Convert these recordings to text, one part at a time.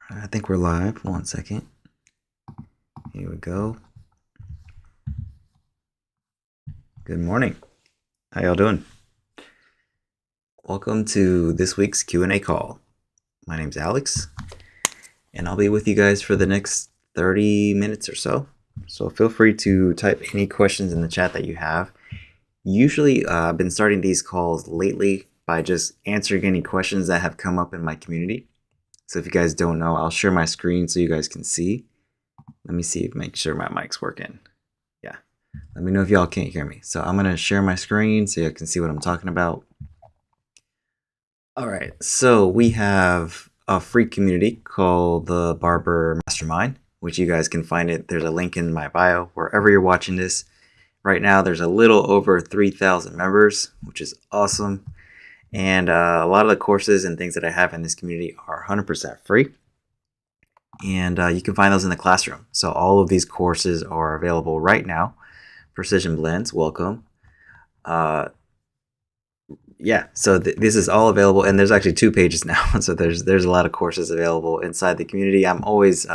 I think we're live. 1 second. Here we go. Good morning. How y'all doing? Welcome to this week's Q&A call. My name's Alex, and I'll be with you guys for the next 30 minutes or so. So feel free to type any questions in the chat that you have. Usually, I've been starting these calls lately by just answering any questions that have come up in my community. So if you guys don't know, I'll share my screen so you guys can see. Let me see if make sure my mic's working. Yeah. Let me know if y'all can't hear me. So I'm going to share my screen so you can see what I'm talking about. All right. So we have a free community called the Barber Mastermind, which you guys can find it. There's a link in my bio wherever you're watching this. Right now, there's a little over 3,000 members, which is awesome. And a lot of the courses and things that I have in this community are 100% free. And you can find those in the classroom. So all of these courses are available right now. Precision Blends, welcome. Yeah, so this is all available, and there's actually 2 pages now. So there's a lot of courses available inside the community. I'm always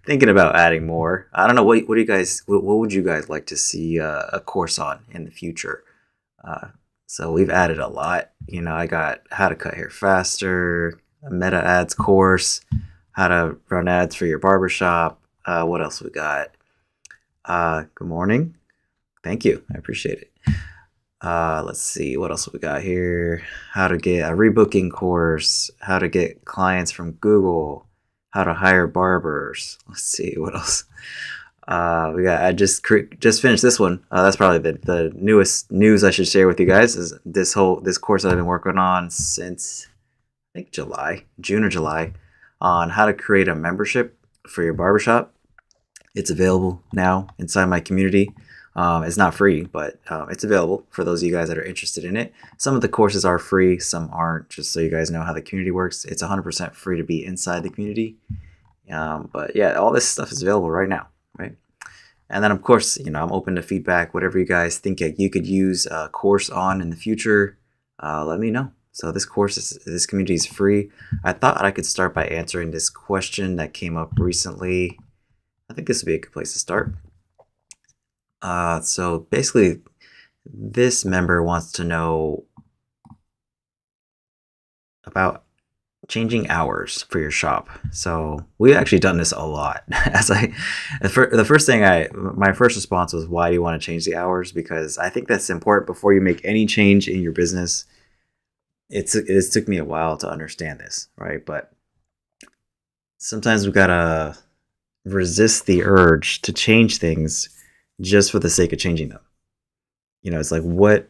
thinking about adding more. I don't know what do you guys what would you guys like to see a course on in the future? So we've added a lot. You know, I got how to cut hair faster, a meta ads course, how to run ads for your barbershop. What else we got? Good morning. Thank you. I appreciate it. Let's see. What else we got here? How to get a rebooking course, how to get clients from Google, how to hire barbers. Let's see. What else? I just finished this one. That's probably the newest news I should share with you guys is this course that I've been working on since I think June or July, on how to create a membership for your barbershop. It's available now inside my community. It's not free, but it's available for those of you guys that are interested in it. Some of the courses are free, some aren't, just so you guys know how the community works. It's 100% free to be inside the community. But yeah, all this stuff is available right now, right? And then, of course, you know, I'm open to feedback. Whatever you guys think you could use a course on in the future, let me know. So this community is free. I thought I could start by answering this question that came up recently. I think this would be a good place to start. So basically, this member wants to know about changing hours for your shop. So we've actually done this a lot. The first response was, why do you want to change the hours? Because I think that's important before you make any change in your business. It took me a while to understand this, right? But sometimes we gotta resist the urge to change things just for the sake of changing them. You know, it's like, what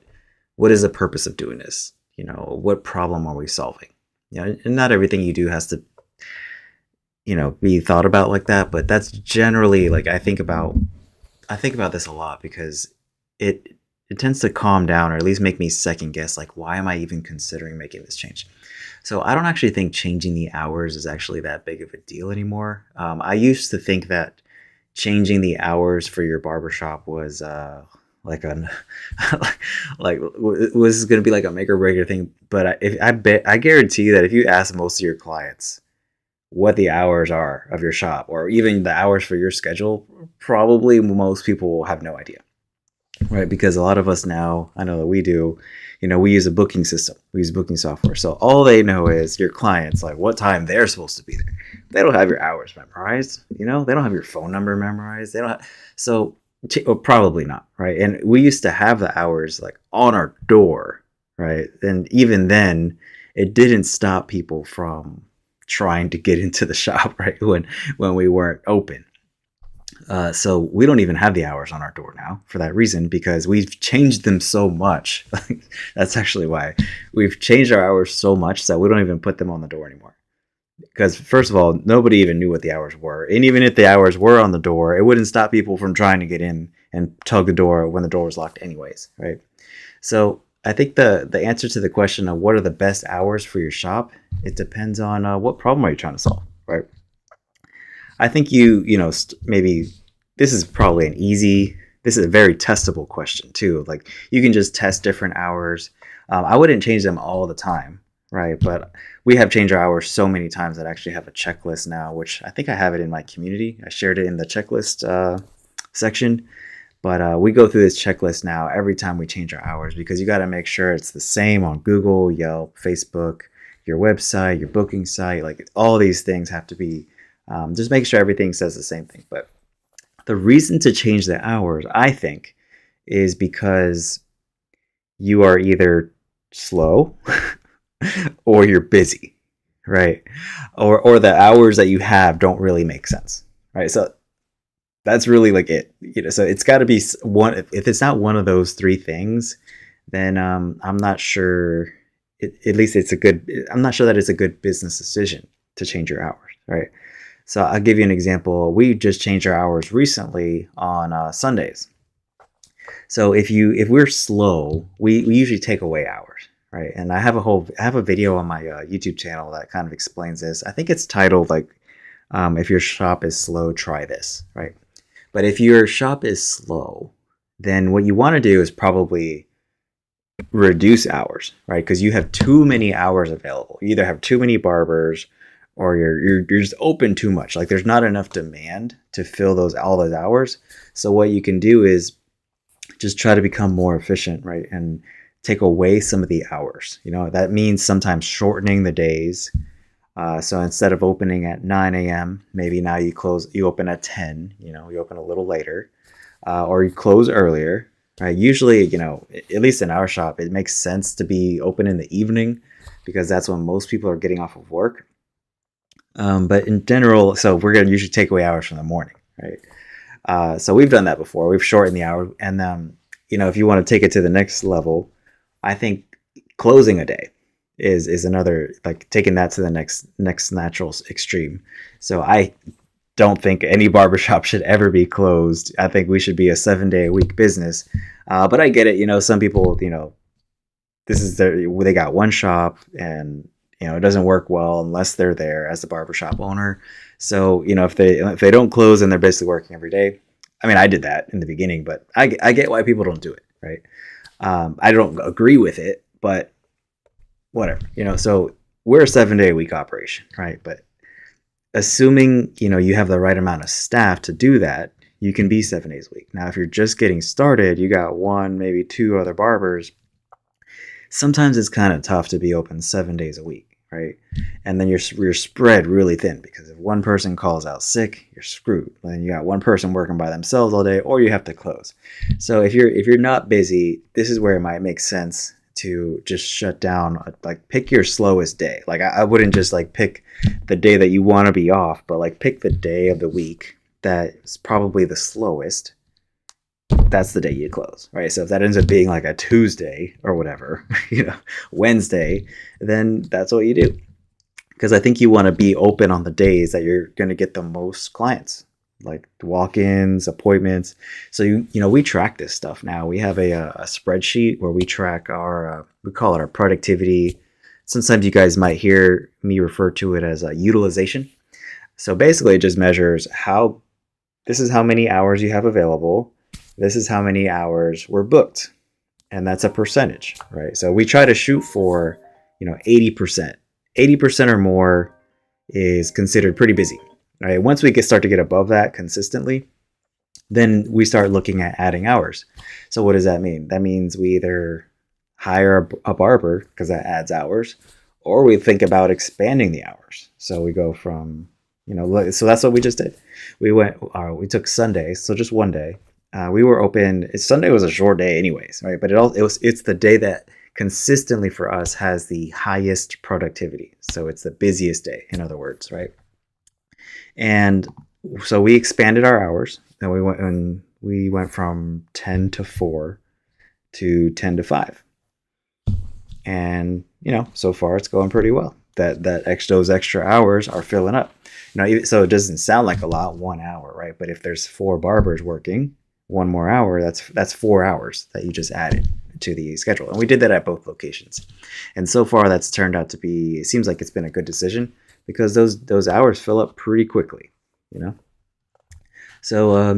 is the purpose of doing this? You know, what problem are we solving? You know, and not everything you do has to, you know, be thought about like that, but that's generally, like, I think about this a lot because it tends to calm down, or at least make me second guess, like, why am I even considering making this change? So I don't actually think changing the hours is actually that big of a deal anymore. I used to think that changing the hours for your barbershop was was going to be like a make or break thing. But I guarantee you that if you ask most of your clients what the hours are of your shop, or even the hours for your schedule, probably most people will have no idea, right? Because a lot of us now, I know that we do, you know, we use a booking system, we use booking software. So all they know is your clients, like what time they're supposed to be there. They don't have your hours memorized, you know, they don't have your phone number memorized. They don't have, or probably not, right? And we used to have the hours like on our door, right? And even then, it didn't stop people from trying to get into the shop, right? When we weren't open. So we don't even have the hours on our door now for that reason, because we've changed them so much. That's actually why we've changed our hours so much that we don't even put them on the door anymore. Because first of all, nobody even knew what the hours were. And even if the hours were on the door, it wouldn't stop people from trying to get in and tug the door when the door was locked anyways, right? So I think the answer to the question of what are the best hours for your shop, it depends on what problem are you trying to solve, right? I think maybe this is probably this is a very testable question too. Like, you can just test different hours. I wouldn't change them all the time, right? But we have changed our hours so many times that I actually have a checklist now, which I think I have it in my community. I shared it in the checklist section. But we go through this checklist now every time we change our hours because you got to make sure it's the same on Google, Yelp, Facebook, your website, your booking site. Like all these things have to be, just make sure everything says the same thing. But the reason to change the hours, I think, is because you are either slow or you're busy, right? Or the hours that you have don't really make sense, right? So that's really like it, so it's got to be one. If it's not one of those three things, then I'm not sure. At least it's a good. I'm not sure that it's a good business decision to change your hours, right? So I'll give you an example. We just changed our hours recently on Sundays. So if we're slow, we usually take away hours, right? And I have a video on my YouTube channel that kind of explains this. I think it's titled like, if your shop is slow, try this, right? But if your shop is slow, then what you want to do is probably reduce hours, right? Because you have too many hours available. You either have too many barbers or you're just open too much. Like there's not enough demand to fill all those hours. So what you can do is just try to become more efficient, right? And take away some of the hours. That means sometimes shortening the days. So instead of opening at 9 a.m., maybe now you open at 10, you open a little later, or you close earlier, right? Usually, at least in our shop, it makes sense to be open in the evening because that's when most people are getting off of work. But in general, so we're going to usually take away hours from the morning, right? So we've done that before. We've shortened the hour. And, if you want to take it to the next level, I think closing a day is another, like taking that to the next natural extreme. So I don't think any barbershop should ever be closed. I think we should be a 7-day-a-week business. But I get it. Some people, this is they got one shop and, it doesn't work well unless they're there as the barbershop owner. So, if they don't close and they're basically working every day. I mean, I did that in the beginning, but I get why people don't do it, right? I don't agree with it, but whatever, so we're a 7-day-a-week operation, right? But assuming, you have the right amount of staff to do that, you can be 7 days a week. Now, if you're just getting started, you got one, maybe two other barbers. Sometimes it's kind of tough to be open 7 days a week, right? And then you're spread really thin because if one person calls out sick, you're screwed. Then you got one person working by themselves all day, or you have to close. So if you're not busy, this is where it might make sense to just shut down, like pick your slowest day. Like I wouldn't just like pick the day that you want to be off, but like pick the day of the week that is probably the slowest. That's the day you close, right? So if that ends up being like a Tuesday or whatever, Wednesday, then that's what you do. Because I think you want to be open on the days that you're going to get the most clients, like walk-ins, appointments. So we track this stuff now. We have a spreadsheet where we track our we call it our productivity. Sometimes you guys might hear me refer to it as utilization. So basically, it just measures this is how many hours you have available. This is how many hours were booked, and that's a percentage, right? So we try to shoot for 80%. 80% or more is considered pretty busy. Right. Once we start to get above that consistently, then we start looking at adding hours. So what does that mean? That means we either hire a barber because that adds hours, or we think about expanding the hours. So we go from, so that's what we just did. We took Sundays, so just one day. We were open. Sunday was a short day anyways, right? But it's the day that consistently for us has the highest productivity. So it's the busiest day, in other words, right? And so we expanded our hours, and we went from 10 to 4 to 10 to 5. And, so far it's going pretty well. Those extra hours are filling up. So it doesn't sound like a lot, 1 hour, right? But if there's 4 barbers working, 1 more hour, that's 4 hours that you just added to the schedule. And we did that at both locations. And so far that's turned out to be, it seems like it's been a good decision because those hours fill up pretty quickly, So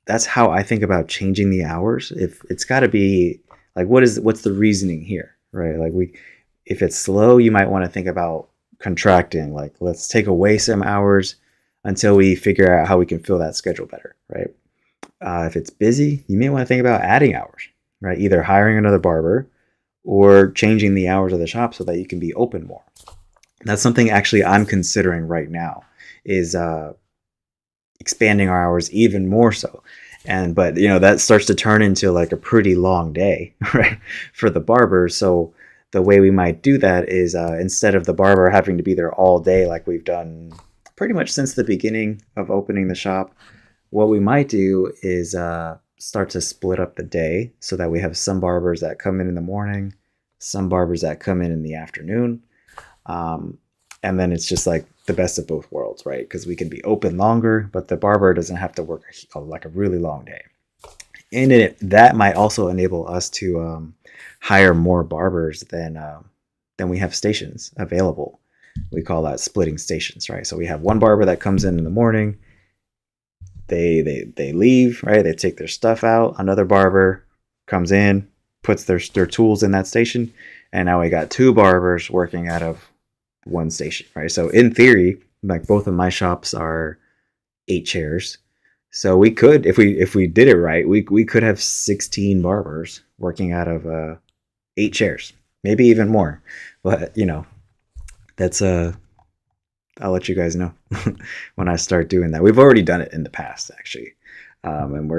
that's how I think about changing the hours. If it's got to be like, what's the reasoning here, right? Like if it's slow, you might want to think about contracting, like let's take away some hours until we figure out how we can fill that schedule better, right? If it's busy, you may want to think about adding hours, right? Either hiring another barber or changing the hours of the shop so that you can be open more. That's something actually I'm considering right now, is expanding our hours even more so. But that starts to turn into like a pretty long day, right, for the barber. So the way we might do that is instead of the barber having to be there all day like we've done pretty much since the beginning of opening the shop, what we might do is start to split up the day so that we have some barbers that come in the morning, some barbers that come in the afternoon. And then it's just like the best of both worlds, right? Because we can be open longer, but the barber doesn't have to work like a really long day. And that might also enable us to hire more barbers than we have stations available. We call that splitting stations, right? So we have one barber that comes in the morning. They leave, right? They take their stuff out. Another barber comes in, puts their tools in that station, and now we got two barbers working out of one station, right? So in theory, like both of my shops are 8 chairs. So we could, if we did it right, we could have 16 barbers working out of 8 chairs, maybe even more. But that's I'll let you guys know when I start doing that. We've already done it in the past, actually, and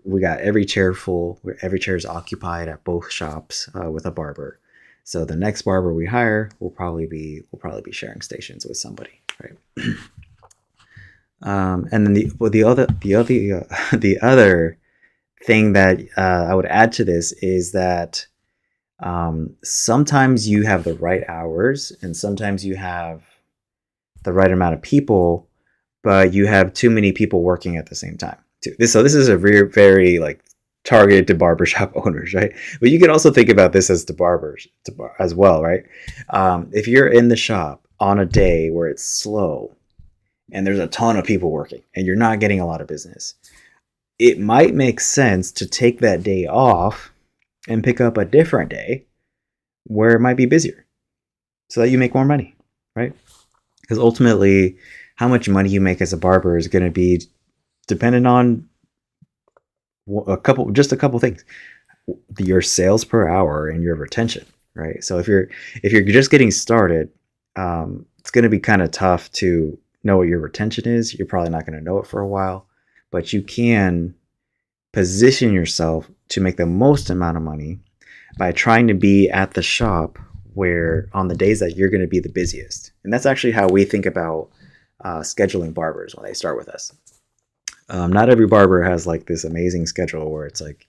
we got every chair full. Every chair is occupied at both shops with a barber. So the next barber we hire will probably be sharing stations with somebody, right? And then the other thing that I would add to this is that sometimes you have the right hours and sometimes you have the right amount of people, but you have too many people working at the same time too. So this is a very like targeted to barbershop owners, right? But you can also think about this as to barbers as well, right? If you're in the shop on a day where it's slow and there's a ton of people working and you're not getting a lot of business, it might make sense to take that day off and pick up a different day where it might be busier so that you make more money, right? Because ultimately, how much money you make as a barber is going to be dependent on a couple things: your sales per hour and your retention, right? So if you're just getting started, it's going to be kind of tough to know what your retention is. You're probably not going to know it for a while, but you can position yourself to make the most amount of money by trying to be at the shop where on the days that you're going to be the busiest. And that's actually how we think about scheduling barbers when they start with us. Not every barber has like this amazing schedule where it's like,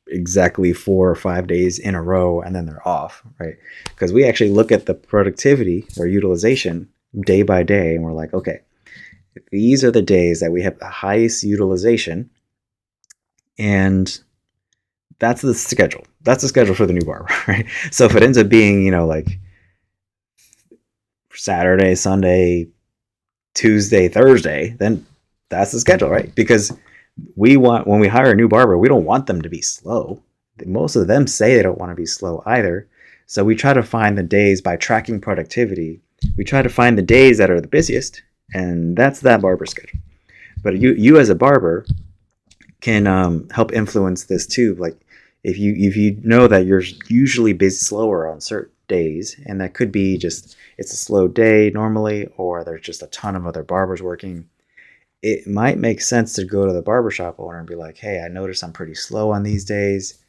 exactly 4 or 5 days in a row and then they're off, right? Because we actually look at the productivity or utilization day by day and we're like, okay, these are the days that we have the highest utilization, and that's the schedule. That's the schedule for the new barber, right? So if it ends up being, like Saturday, Sunday, Tuesday, Thursday, then that's the schedule, right? Because when we hire a new barber, we don't want them to be slow. Most of them say they don't want to be slow either. So we try to find the days by tracking productivity. We try to find the days that are the busiest, and that's that barber schedule. But you as a barber can help influence this too. Like if you know that you're usually busy slower on certain days, and that could be just it's a slow day normally, or there's just a ton of other barbers working, it might make sense to go to the barbershop owner and be like, hey, I noticed I'm pretty slow on these days,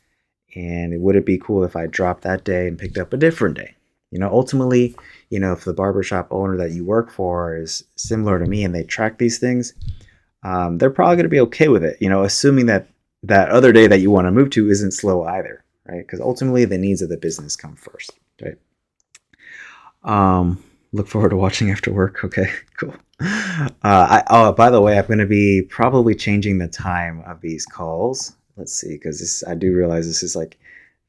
and would it be cool if I dropped that day and picked up a different day? Ultimately, if the barbershop owner that you work for is similar to me and they track these things, they're probably going to be okay with it, assuming that other day that you want to move to isn't slow either, right? Because ultimately the needs of the business come first, right? Look forward to watching after work. Okay, cool. By the way, I'm going to be probably changing the time of these calls. Let's see, because I do realize this is like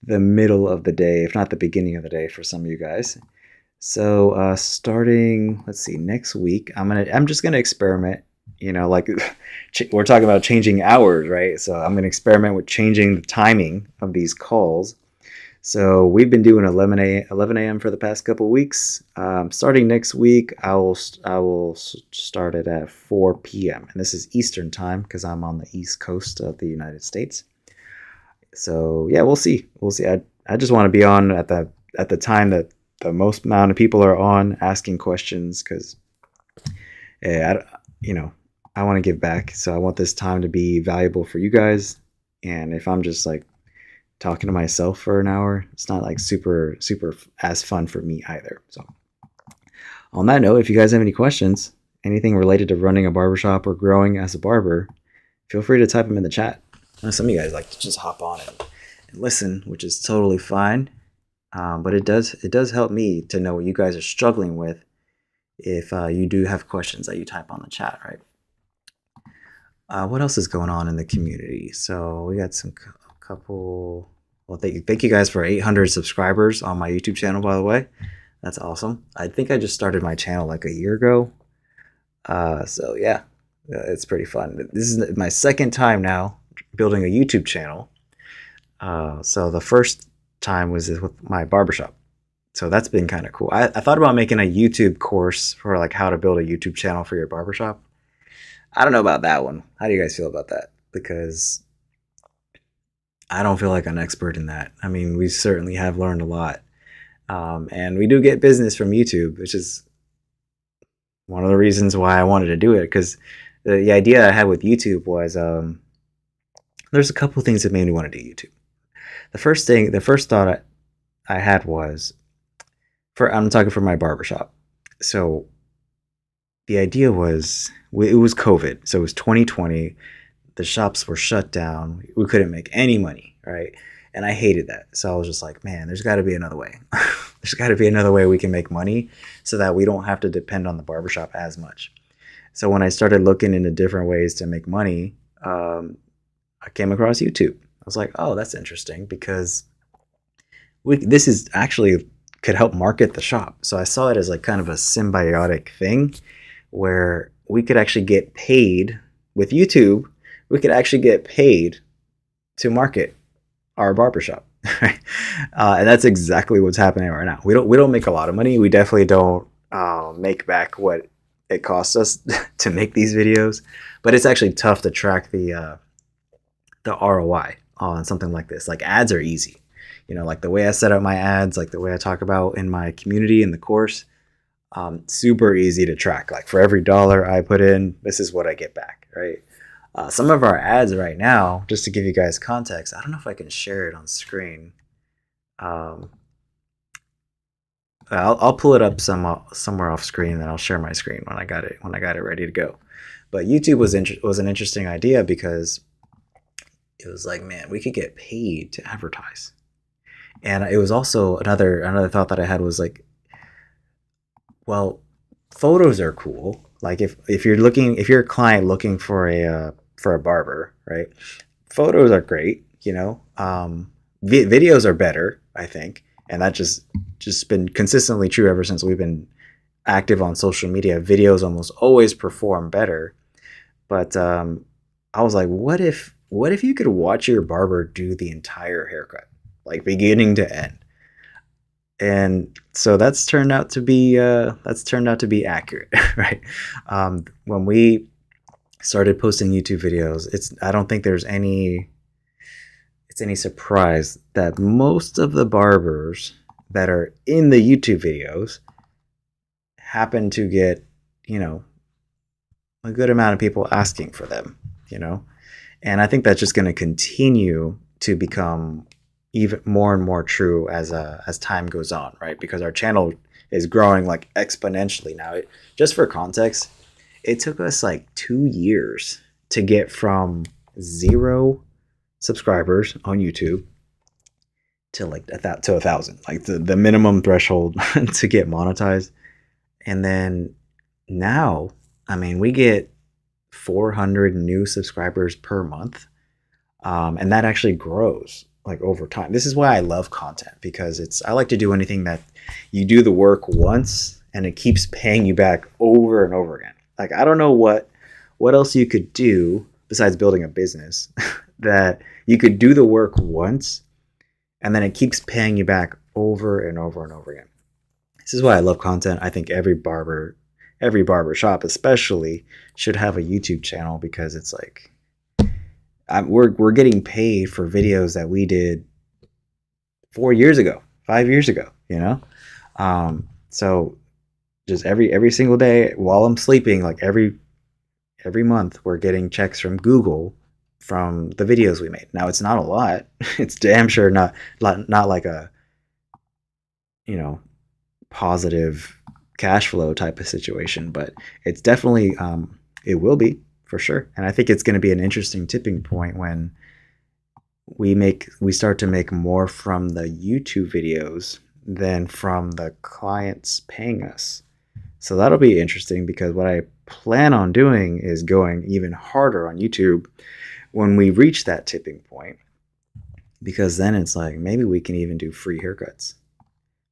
the middle of the day, if not the beginning of the day for some of you guys. So starting, let's see, next week, I'm just going to experiment. Like we're talking about changing hours, right? So I'm going to experiment with changing the timing of these calls So we've been doing 11 a.m. for the past couple of weeks. Starting next week, I will start it at 4 p.m. and this is Eastern time because I'm on the East Coast of the United States. So yeah, we'll see. We'll see. I just want to be on at the time that the most amount of people are on asking questions because yeah, I want to give back. So I want this time to be valuable for you guys. And if I'm just like talking to myself for an hour, it's not like super as fun for me either. So on that note, if you guys have any questions, anything related to running a barbershop or growing as a barber, feel free to type them in the chat. I know some of you guys like to just hop on and listen, which is totally fine. But it does help me to know what you guys are struggling with if you do have questions that you type on the chat, right? What else is going on in the community? So we got a couple. Well, thank you guys for 800 subscribers on my YouTube channel, by the way. That's awesome. I think I just started my channel like a year ago. So yeah, it's pretty fun. This is my second time now building a YouTube channel. So the first time was with my barbershop. So that's been kind of cool. I thought about making a YouTube course for like how to build a YouTube channel for your barbershop. I don't know about that one. How do you guys feel about that? Because I don't feel like an expert in that. I mean, we certainly have learned a lot. And we do get business from YouTube, which is one of the reasons why I wanted to do it. Because the idea I had with YouTube was there's a couple of things that made me want to do YouTube. The first thought I had was, I'm talking for my barbershop. So the idea was, it was COVID. So it was 2020. The shops were shut down. We couldn't make any money, right? And I hated that. So I was just like, man, there's got to be another way. There's got to be another way we can make money so that we don't have to depend on the barbershop as much. So when I started looking into different ways to make money, I came across YouTube. I was like, oh, that's interesting because this is actually could help market the shop. So I saw it as like kind of a symbiotic thing where we could actually get paid with YouTube. We could actually get paid to market our barbershop. And that's exactly what's happening right now. We don't make a lot of money. We definitely don't make back what it costs us to make these videos, but it's actually tough to track the ROI on something like this. Like ads are easy. Like the way I set up my ads, like the way I talk about in my community in the course, super easy to track. Like for every dollar I put in, this is what I get back, right? Some of our ads right now, just to give you guys context, I don't know if I can share it on screen. I'll pull it up somewhere off screen, and then I'll share my screen when I got it ready to go. But YouTube was an interesting idea because it was like, man, we could get paid to advertise. And it was also another thought that I had was like, well, photos are cool. Like if you're a client looking for a barber, right? Photos are great, videos are better, I think. And that just been consistently true ever since we've been active on social media. Videos almost always perform better. But I was like, what if you could watch your barber do the entire haircut, like beginning to end? And so that's turned out to be accurate, right? When we started posting YouTube videos, I don't think it's any surprise that most of the barbers that are in the YouTube videos happen to get, a good amount of people asking for them, and I think that's just going to continue to become even more and more true as time goes on, right? Because our channel is growing like exponentially now. Just for context, it took us like 2 years to get from 0 subscribers on YouTube to like to 1,000, like the minimum threshold to get monetized. And then now, I mean, we get 400 new subscribers per month, and that actually grows like over time. This is why I love content, because I like to do anything that you do the work once and it keeps paying you back over and over again. Like I don't know what else you could do besides building a business that you could do the work once and then it keeps paying you back over and over and over again. This is why I love content. I think every barber shop especially should have a YouTube channel, because it's like we're getting paid for videos that we did 4 years ago, 5 years ago, so just every single day while I'm sleeping, like every month, we're getting checks from Google from the videos we made. Now, it's not a lot. It's damn sure not like a positive cash flow type of situation, but it's definitely it will be for sure. And I think it's going to be an interesting tipping point when we start to make more from the YouTube videos than from the clients paying us. So that'll be interesting, because what I plan on doing is going even harder on YouTube when we reach that tipping point, because then it's like maybe we can even do free haircuts.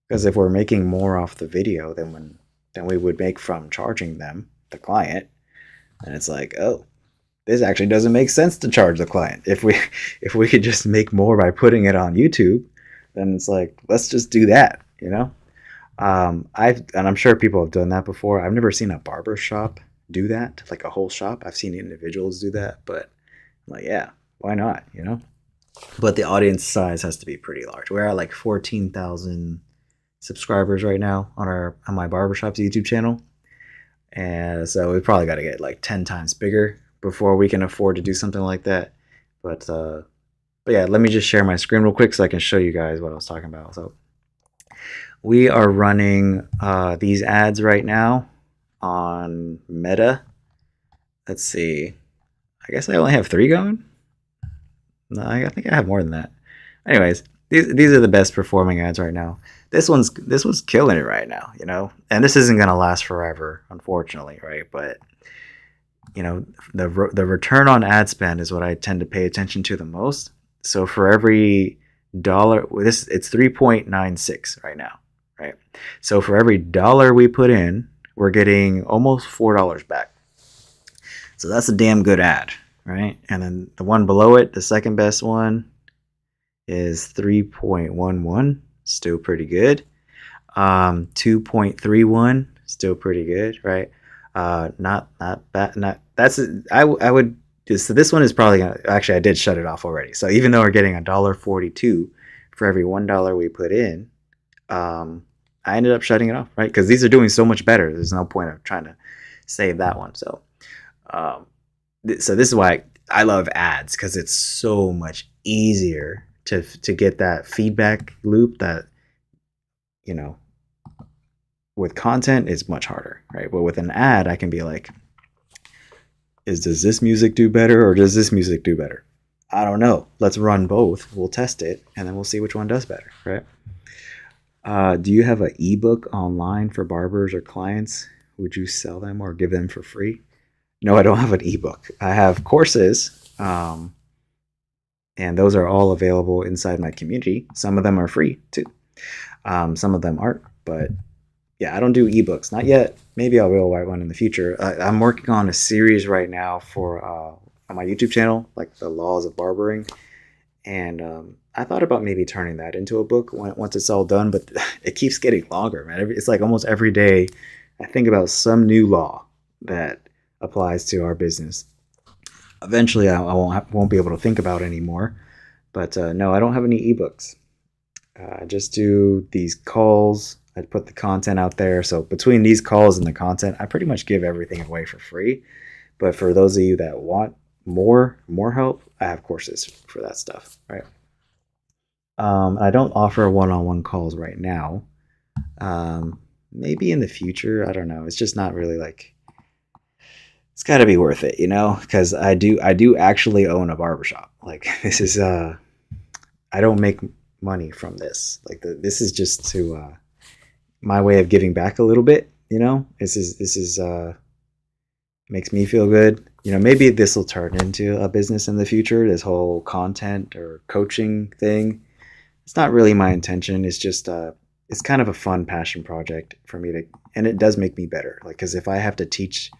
Because if we're making more off the video than we would make from charging them, the client, and it's like, oh, this actually doesn't make sense to charge the client. If we could just make more by putting it on YouTube, then it's like, let's just do that, and I'm sure people have done that before. I've never seen a barbershop do that, like a whole shop. I've seen individuals do that, but I'm like, yeah, why not, But the audience size has to be pretty large. We're at like 14,000 subscribers right now on my Barbershop's YouTube channel. And so we probably got to get like 10 times bigger before we can afford to do something like that. But yeah, let me just share my screen real quick so I can show you guys what I was talking about. So we are running these ads right now on Meta. Let's see. I guess I only have 3 going. No, I think I have more than that. Anyways, these are the best performing ads right now. This one's killing it right now, And this isn't gonna last forever, unfortunately, right? But the return on ad spend is what I tend to pay attention to the most. So for every dollar, it's 3.96 right now, right? So for every dollar we put in, we're getting almost $4 back. So that's a damn good ad, right? And then the one below it, the second best one, is 3.11, still pretty good. 2.31, still pretty good, right? Not bad. I would just, so this one is probably gonna, actually I did shut it off already. So even though we're getting $1.42 for every $1 we put in, I ended up shutting it off, right? Because these are doing so much better. There's no point of trying to save that one. So this is why I love ads, because it's so much easier to get that feedback loop that, with content it's much harder, right? But with an ad, I can be like, does this music do better or does this music do better? I don't know. Let's run both. We'll test it and then we'll see which one does better, right? Do you have an ebook online for barbers or clients? Would you sell them or give them for free? No, I don't have an ebook. I have courses, and those are all available inside my community. Some of them are free too. Some of them aren't, but yeah, I don't do ebooks, not yet. Maybe I will write one in the future. I'm working on a series right now for on my YouTube channel, like the laws of barbering, and I thought about maybe turning that into a book once it's all done. But it keeps getting longer, man. It's like almost every day I think about some new law that applies to our business. Eventually, I won't be able to think about it anymore. But no, I don't have any ebooks. I just do these calls. I put the content out there. So between these calls and the content, I pretty much give everything away for free. But for those of you that want more help, I have courses for that stuff, right? I don't offer one-on-one calls right now. Maybe in the future, I don't know. It's just not really like, it's got to be worth it, because I do actually own a barbershop. Like, this is I don't make money from this. Like, this is just to my way of giving back a little bit. This is makes me feel good. Maybe this will turn into a business in the future. This whole content or coaching thing. It's not really my intention. It's just it's kind of a fun passion project for me and it does make me better. Like, because if I have to teach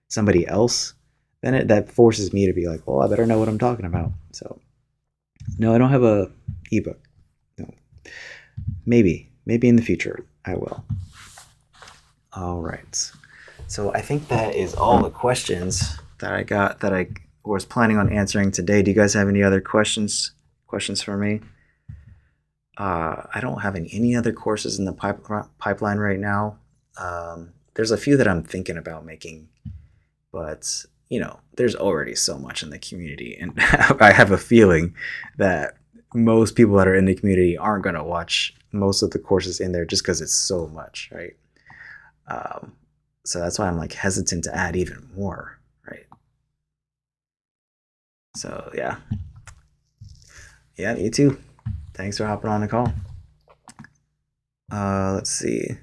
somebody else, then that forces me to be like, well, I better know what I'm talking about. So no, I don't have a ebook. No. maybe in the future I will. All right. So I think that is all the questions that I got that I was planning on answering today. Do you guys have any other questions for me? I don't have any other courses in the pipeline right now. There's a few that I'm thinking about making, but there's already so much in the community, and I have a feeling that most people that are in the community aren't going to watch most of the courses in there just because it's so much, right? Um, so that's why I'm like hesitant to add even more, right? So yeah, you too. Thanks for hopping on the call. Let's see.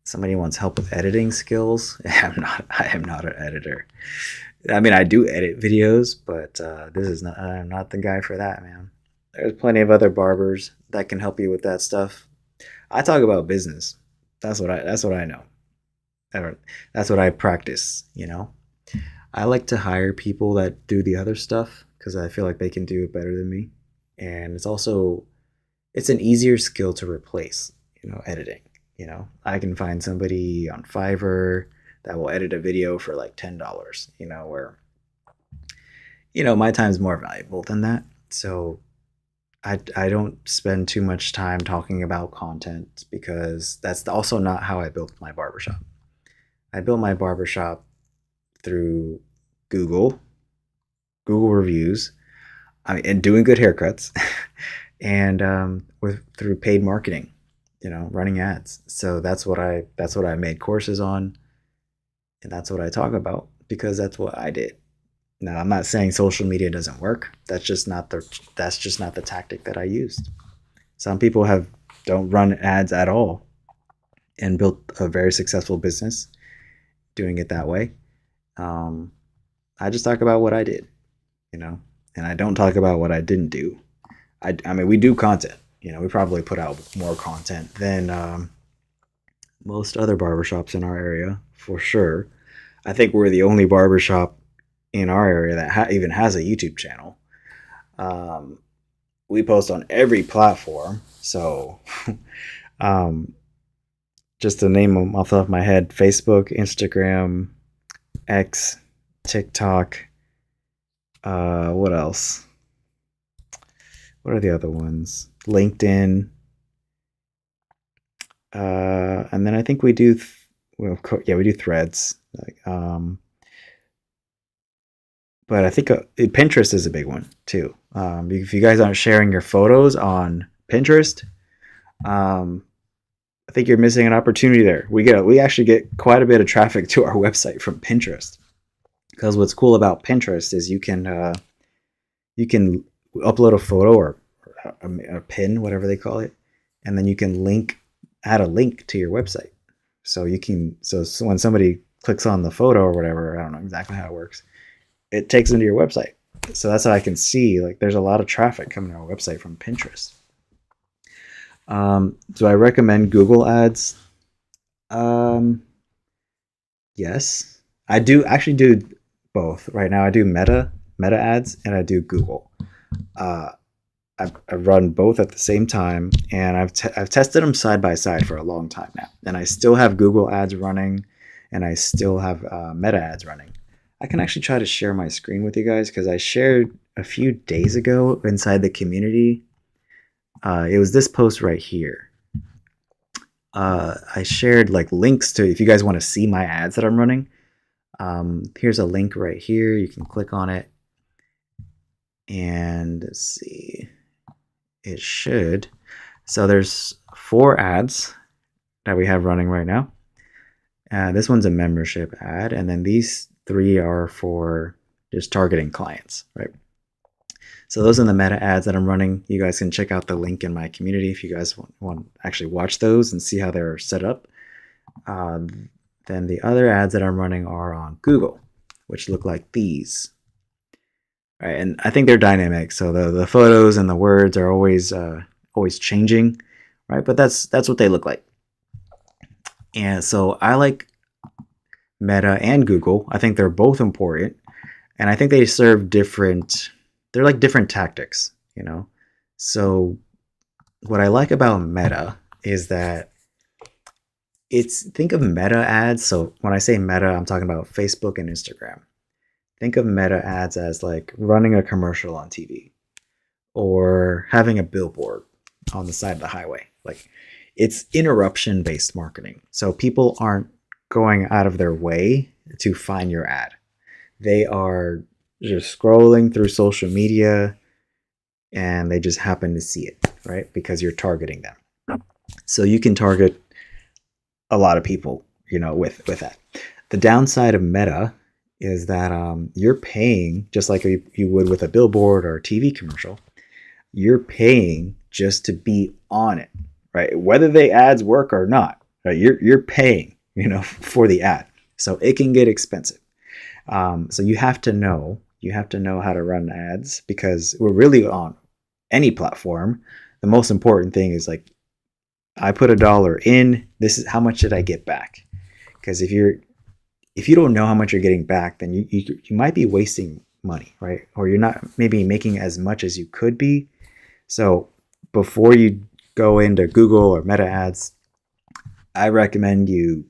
Somebody wants help with editing skills. I am not an editor. I mean, I do edit videos, but this is not. I'm not the guy for that, man. There's plenty of other barbers that can help you with that stuff. I talk about business. That's what I know. That's what I practice. I like to hire people that do the other stuff because I feel like they can do it better than me, and it's an easier skill to replace. Editing. I can find somebody on Fiverr that will edit a video for like $10. Where my time's more valuable than that. So I don't spend too much time talking about content because that's also not how I built my barbershop. I built my barbershop through Google reviews, and doing good haircuts, and through paid marketing, running ads. So that's what I made courses on, and that's what I talk about because that's what I did. Now, I'm not saying social media doesn't work. That's just not the tactic that I used. Some people don't run ads at all and built a very successful business doing it that way. I just talk about what I did, and I don't talk about what I didn't do. I mean, we do content. We probably put out more content than most other barbershops in our area, for sure. I think we're the only barbershop in our area that even has a YouTube channel. We post on every platform. So just to name them off the top of my head: Facebook, Instagram, X, TikTok. What else? What are the other ones? LinkedIn. And then I think we do, we do Threads. But I think Pinterest is a big one too. If you guys aren't sharing your photos on Pinterest, I think you're missing an opportunity there. We actually get quite a bit of traffic to our website from Pinterest, because what's cool about Pinterest is you can upload a photo or a pin, whatever they call it, and then you can add a link to your website. So when somebody clicks on the photo or whatever, I don't know exactly how it works, it takes them to your website. So that's how I can see, like, there's a lot of traffic coming to our website from Pinterest. Do I recommend Google ads? Yes, I do actually do both right now. I do Meta ads, and I do Google. I've run both at the same time, and I've tested them side by side for a long time now, and I still have Google ads running, and I still have Meta ads running. I can actually try to share my screen with you guys, because I shared a few days ago inside the community. It was this post right here. I shared like links to, if you guys want to see my ads that I'm running. Here's a link right here. You can click on it, and let's see. It should. So there's 4 ads that we have running right now. This one's a membership ad, and then these 3 are for just targeting clients, right? So those are the Meta ads that I'm running. You guys can check out the link in my community if you guys want to actually watch those and see how they're set up. Then the other ads that I'm running are on Google, which look like these. Right, and I think they're dynamic, so the photos and the words are always changing, right? But that's what they look like. And so I like Meta and Google. I think they're both important, and I think they serve different. They're like different tactics, So what I like about Meta is that think of Meta ads. So when I say Meta, I'm talking about Facebook and Instagram. Think of Meta ads as like running a commercial on TV or having a billboard on the side of the highway. Like it's interruption based marketing. So people aren't going out of their way to find your ad. They are just scrolling through social media and they just happen to see it, right? Because you're targeting them. So you can target a lot of people, with that. The downside of Meta is that you're paying just like you would with a billboard or a TV commercial. You're paying just to be on it, right? Whether the ads work or not, right? You're paying, for the ad, so it can get expensive. So you have to know how to run ads, because we're really on any platform. The most important thing is like, I put $1 in. This is how much did I get back? Because if you don't know how much you're getting back, then you might be wasting money, right? Or you're not maybe making as much as you could be. So before you go into Google or Meta ads, I recommend you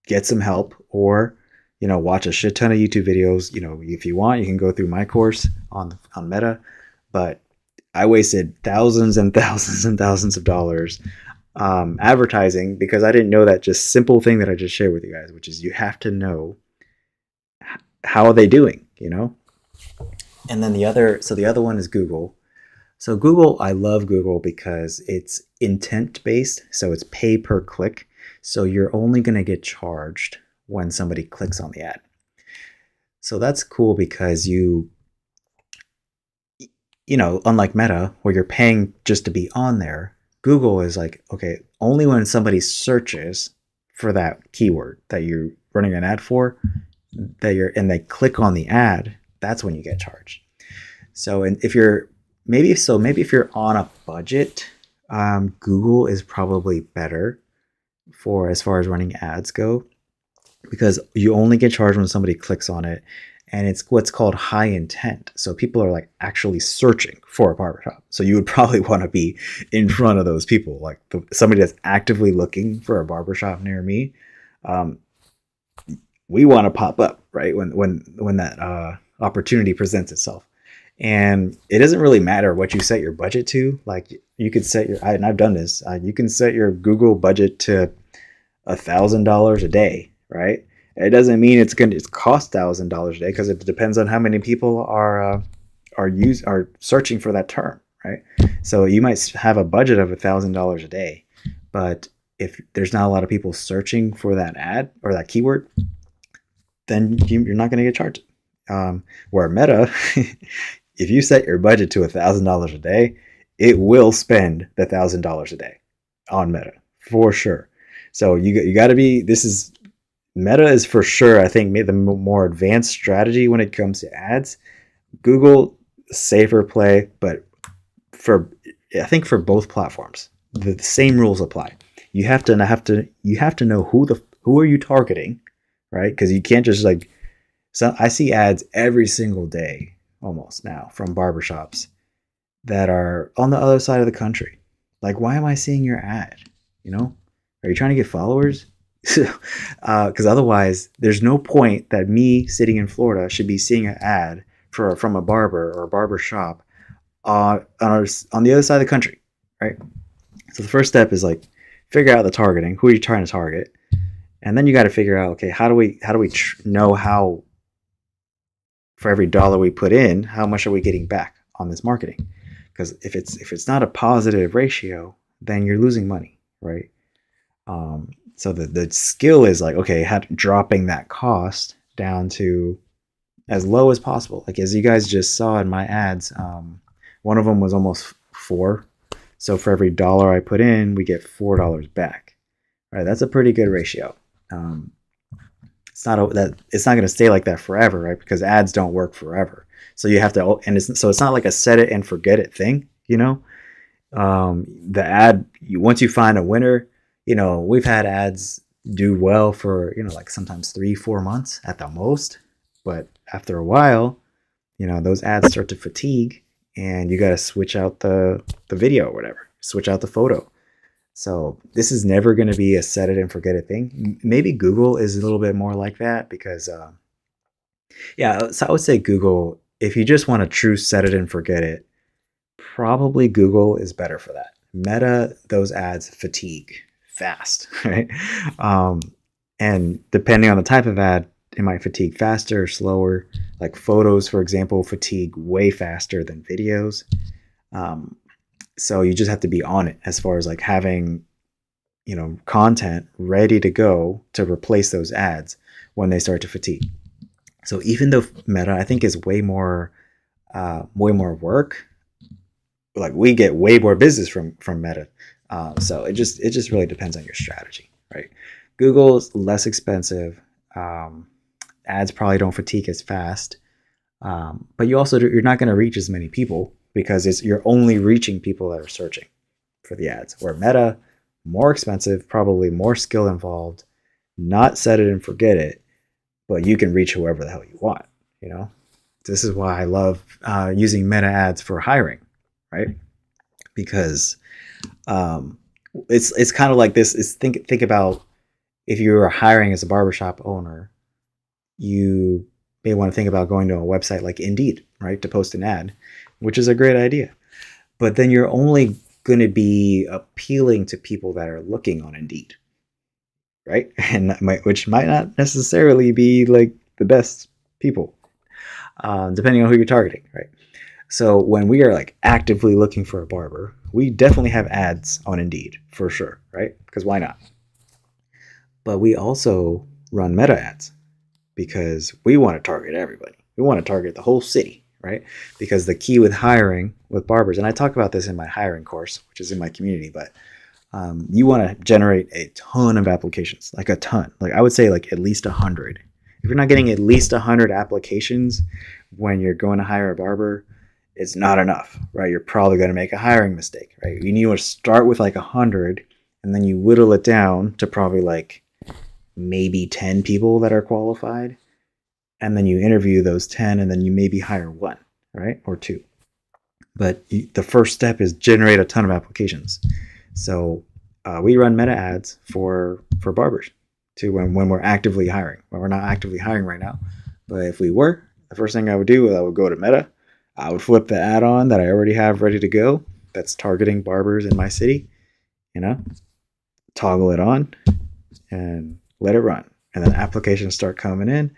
get some help, or watch a shit ton of YouTube videos. If you want, you can go through my course on Meta, but I wasted thousands and thousands and thousands of dollars advertising because I didn't know that just simple thing that I just shared with you guys, which is you have to know how are they doing, And then the other one is Google. So Google, I love Google because it's intent based, so it's pay per click. So you're only going to get charged when somebody clicks on the ad. So that's cool because unlike Meta, where you're paying just to be on there, Google is like, okay, only when somebody searches for that keyword that you're running an ad for, and they click on the ad, that's when you get charged. So, and if you're maybe if you're on a budget, Google is probably better for as far as running ads go, because you only get charged when somebody clicks on it, and it's what's called high intent. So people are like actually searching for a barbershop. So you would probably want to be in front of those people, like somebody that's actively looking for a barbershop near me. We want to pop up right when that opportunity presents itself. And it doesn't really matter what you set your budget to. Like you could set and I've done this. You can set your Google budget to $1,000 a day, right? It doesn't mean it's cost $1,000 a day, because it depends on how many people are searching for that term, right? So you might have a budget of $1,000 a day, but if there's not a lot of people searching for that ad or that keyword, then you're not going to get charged. Where Meta, if you set your budget to $1,000 a day, it will spend the $1,000 a day on Meta for sure. So you got to be. Meta is for sure, I think, the more advanced strategy when it comes to ads. Google, safer play, but I think for both platforms, the same rules apply. You have to know who are you targeting, right? Because you can't just like. So I see ads every single day almost now from barbershops that are on the other side of the country. Like, why am I seeing your ad? Are you trying to get followers? Because otherwise, there's no point that me sitting in Florida should be seeing an ad from a barber or a barber shop on the other side of the country, right? So the first step is like figure out the targeting. Who are you trying to target? And then you got to figure out, okay, how do we know how, for every dollar we put in, how much are we getting back on this marketing? Because if it's not a positive ratio, then you're losing money, right? So the skill is like, okay, dropping that cost down to as low as possible. Like as you guys just saw in my ads, one of them was almost $4. So for every dollar I put in, we get $4 back. All right, that's a pretty good ratio. It's not going to stay like that forever, right? Because ads don't work forever. So you have to, and it's not like a set it and forget it thing, The ad, once you find a winner, we've had ads do well for, like sometimes 3-4 months at the most. But after a while, those ads start to fatigue and you got to switch out the video or whatever. switch out the photo. So this is never going to be a set it and forget it thing. Maybe Google is a little bit more like that because, yeah, so I would say Google, if you just want a true set it and forget it, probably Google is better for that. Meta, those ads fatigue fast, right? And depending on the type of ad, it might fatigue faster or slower. Like photos, for example, fatigue way faster than videos. So you just have to be on it as far as like having, content ready to go to replace those ads when they start to fatigue. So even though Meta, I think, is way more work, like we get way more business from Meta. So it just really depends on your strategy, right? Google's less expensive. Ads probably don't fatigue as fast, but you're not going to reach as many people because you're only reaching people that are searching for the ads. Where Meta, more expensive, probably more skill involved, not set it and forget it, but you can reach whoever the hell you want. This is why I love using Meta ads for hiring, right? Because it's kind of like this. Is think about if you were hiring as a barbershop owner, you may want to think about going to a website like Indeed, right, to post an ad, which is a great idea. But then you're only going to be appealing to people that are looking on Indeed, right? And which might not necessarily be like the best people, depending on who you're targeting, right? So when we are like actively looking for a barber, we definitely have ads on Indeed for sure, right? Because why not? But we also run Meta ads because we want to target everybody. We want to target the whole city, right? Because the key with hiring with barbers, and I talk about this in my hiring course, which is in my community, but you want to generate a ton of applications, like a ton. Like I would say like at least 100. If you're not getting at least 100 applications when you're going to hire a barber, it's not enough, right? You're probably going to make a hiring mistake, right? You need to start with like 100 and then you whittle it down to probably like maybe 10 people that are qualified. And then you interview those 10 and then you maybe hire one, right? Or two. But the first step is generate a ton of applications. So we run Meta ads for barbers to when we're actively hiring. Well, we're not actively hiring right now, but if we were, the first thing I would do is I would go to Meta. I would flip the ad on that I already have ready to go that's targeting barbers in my city, toggle it on and let it run. And then applications start coming in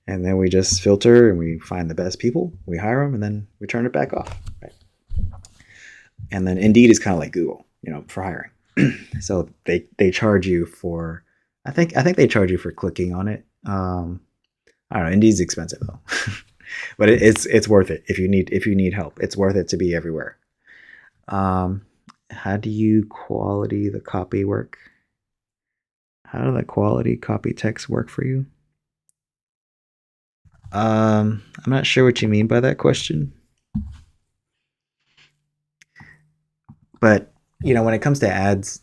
and then we just filter and we find the best people, we hire them, and then we turn it back off, right? And then Indeed is kind of like Google, for hiring. So they charge you for, I think they charge you for clicking on it. I don't know. Indeed's expensive though. But it's worth it if you need help. It's worth it to be everywhere. How do you quality the copy work? How do the quality copy text work for you? I'm not sure what you mean by that question. But when it comes to ads,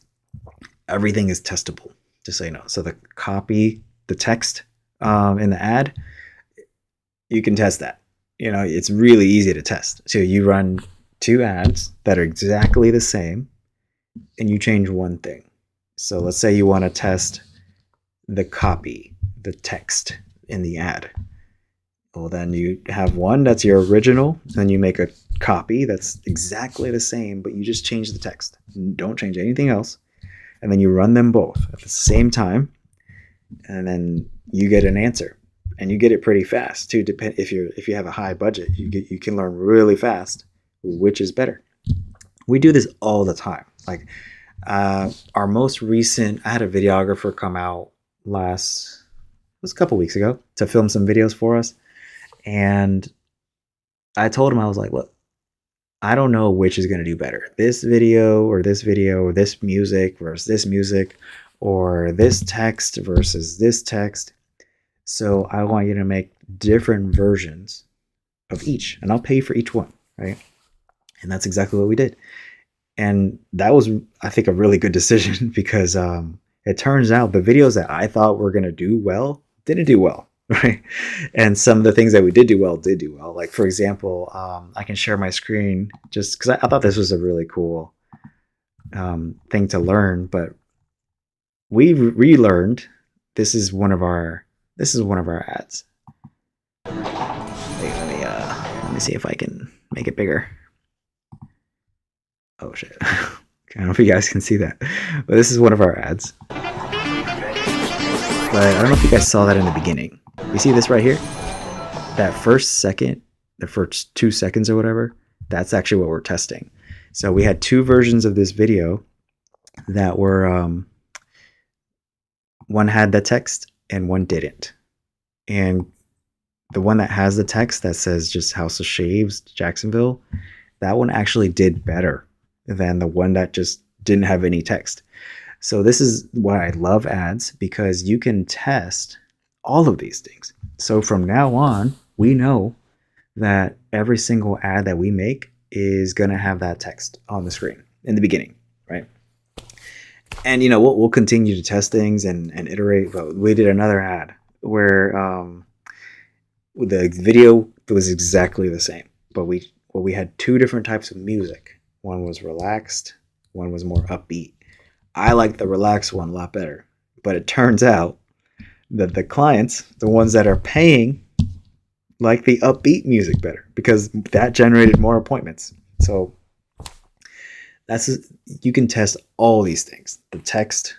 everything is testable, just so you know. So the copy, the text in the ad, you can test that. It's really easy to test. So you run 2 ads that are exactly the same and you change one thing. So let's say you want to test the copy, the text in the ad. Well, then you have one that's your original, then you make a copy that's exactly the same, but you just change the text. Don't change anything else. And then you run them both at the same time, and then you get an answer. And you get it pretty fast too. If you have a high budget, you can learn really fast which is better. We do this all the time. Like our most recent, I had a videographer come out it was a couple weeks ago to film some videos for us, and I told him, I was like, look, I don't know which is going to do better, this video or this music versus this music, or this text versus this text. So I want you to make different versions of each, and I'll pay for each one, right? And that's exactly what we did. And that was, I think, a really good decision because it turns out the videos that I thought were going to do well didn't do well, right? And some of the things that we did do well did do well. Like, for example, I can share my screen just because I thought this was a really cool thing to learn, but we relearned. This is one of our ads. Wait, let me see if I can make it bigger. Oh shit. I don't know if you guys can see that, but this is one of our ads. But I don't know if you guys saw that in the beginning. You see this right here? That first second, the first 2 seconds or whatever, that's actually what we're testing. So we had 2 versions of this video that were, one had the text and one didn't. And the one that has the text that says just House of Shaves, Jacksonville, that one actually did better than the one that just didn't have any text. So this is why I love ads, because you can test all of these things. So from now on, we know that every single ad that we make is going to have that text on the screen in the beginning, right? And, we'll continue to test things and iterate. But we did another ad where the video was exactly the same, but we had 2 different types of music. One was relaxed, one was more upbeat. I like the relaxed one a lot better, but it turns out that the clients, the ones that are paying, like the upbeat music better because that generated more appointments. So you can test all these things: the text,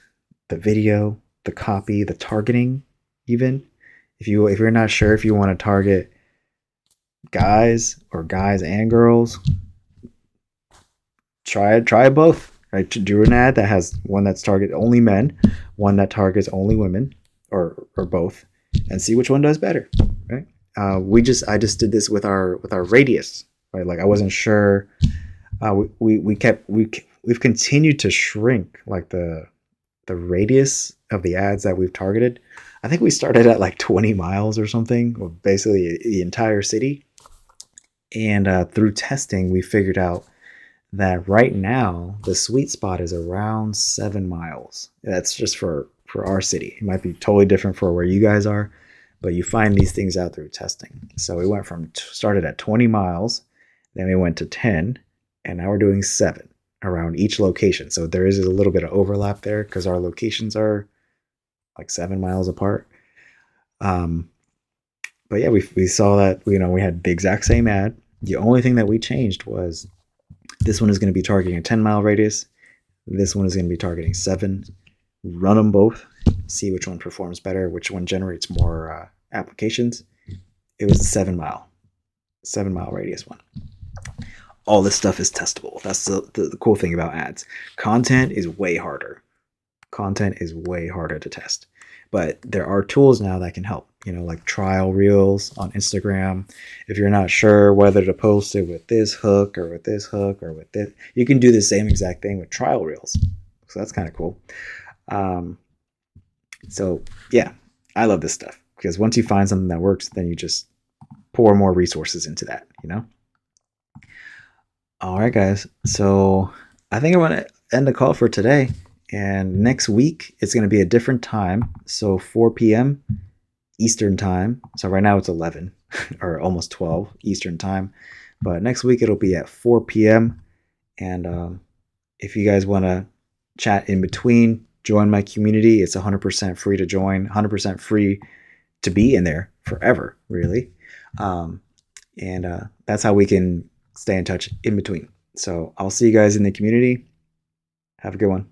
the video, the copy, the targeting. Even if you're not sure if you want to target guys or guys and girls, try both. Right? To do an ad that has one that's target only men, one that targets only women, or both, and see which one does better. Right? I just did this with our radius. Right? Like I wasn't sure. We've continued to shrink like the radius of the ads that we've targeted. I think we started at like 20 miles or something, or basically the entire city. And through testing, we figured out that right now the sweet spot is around 7 miles. That's just for our city. It might be totally different for where you guys are, but you find these things out through testing. So we went started at 20 miles, then we went to 10, and now we're doing 7 around each location. So there is a little bit of overlap there because our locations are like 7 miles apart. But yeah, we saw that, we had the exact same ad. The only thing that we changed was this one is going to be targeting a 10-mile radius. This one is going to be targeting 7. Run them both, see which one performs better, which one generates more applications. It was the 7-mile radius one. All this stuff is testable. That's the cool thing about ads. Content is way harder. Content is way harder to test. But there are tools now that can help, like trial reels on Instagram. If you're not sure whether to post it with this hook or with this hook or with this, you can do the same exact thing with trial reels. So that's kind of cool. So yeah, I love this stuff because once you find something that works, then you just pour more resources into that, All right, guys. So I think I'm going to end the call for today. And next week, it's going to be a different time. So 4 p.m. Eastern time. So right now it's 11 or almost 12 Eastern time. But next week, it'll be at 4 p.m. And if you guys want to chat in between, join my community. It's 100% free to join, 100% free to be in there forever, really. And that's how we can stay in touch in between. So I'll see you guys in the community. Have a good one.